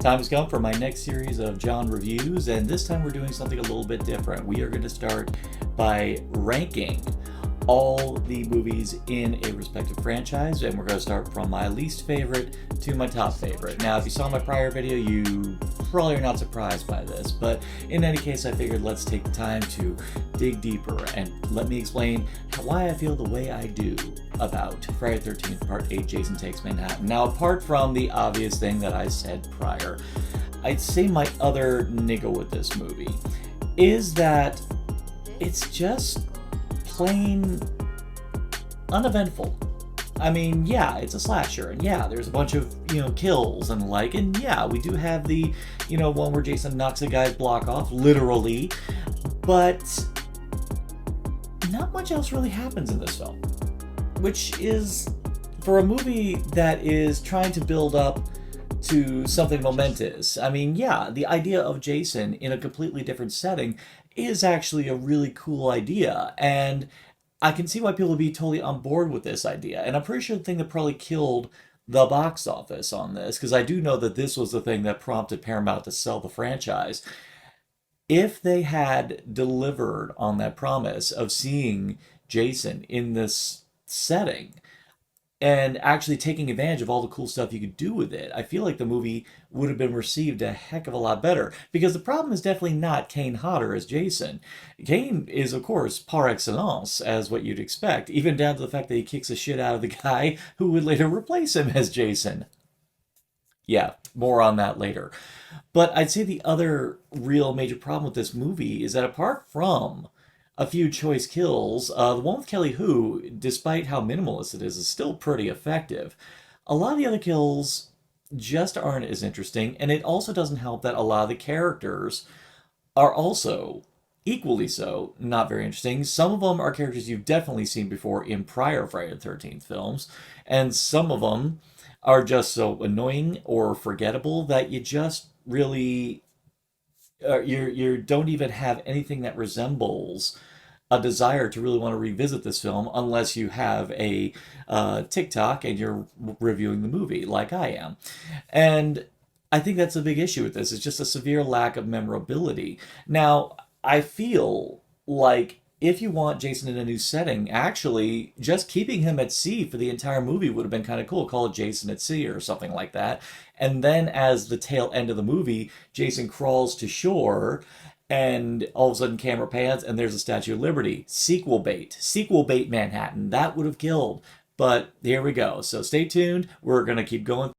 Time has come for my next series of John reviews, and this time we're doing something a little bit different. We are going to start by ranking all the movies in a respective franchise, and we're going to start from my least favorite to my top favorite. Now, if you saw my prior video, you probably are not surprised by this, but in any case, I figured let's take the time to dig deeper and let me explain why I feel the way I do about Friday the 13th Part 8 Jason Takes Manhattan. Now, apart from the obvious thing that I said prior, I'd say my other niggle with this movie is that it's just plain uneventful. I mean, yeah, it's a slasher, and yeah, there's a bunch of, kills and the like, and yeah, we do have the, one where Jason knocks a guy's block off, literally, but not much else really happens in this film, which is, for a movie that is trying to build up to something momentous. I mean, yeah, the idea of Jason in a completely different setting is actually a really cool idea, and I can see why people would be totally on board with this idea. And I'm pretty sure the thing that probably killed the box office on this, because I do know that this was the thing that prompted Paramount to sell the franchise. If they had delivered on that promise of seeing Jason in this setting, and actually taking advantage of all the cool stuff you could do with it, I feel like the movie would have been received a heck of a lot better. Because the problem is definitely not Kane Hodder as Jason. Kane is, of course, par excellence, as what you'd expect, even down to the fact that he kicks the shit out of the guy who would later replace him as Jason. Yeah, more on that later. But I'd say the other real major problem with this movie is that apart from a few choice kills. The one with Kelly Hu, despite how minimalist it is still pretty effective. A lot of the other kills just aren't as interesting, and it also doesn't help that a lot of the characters are also equally so not very interesting. Some of them are characters you've definitely seen before in prior Friday the 13th films, and some of them are just so annoying or forgettable that you just really you don't even have anything that resembles a desire to really want to revisit this film unless you have a TikTok and you're reviewing the movie like I am. And I think that's a big issue with this. It's just a severe lack of memorability. Now, I feel like if you want Jason in a new setting, actually, just keeping him at sea for the entire movie would have been kind of cool. Call it Jason at Sea or something like that. And then, as the tail end of the movie, Jason crawls to shore, and all of a sudden, camera pans, and there's a Statue of Liberty. Sequel bait Manhattan. That would have killed. But here we go. So stay tuned. We're going to keep going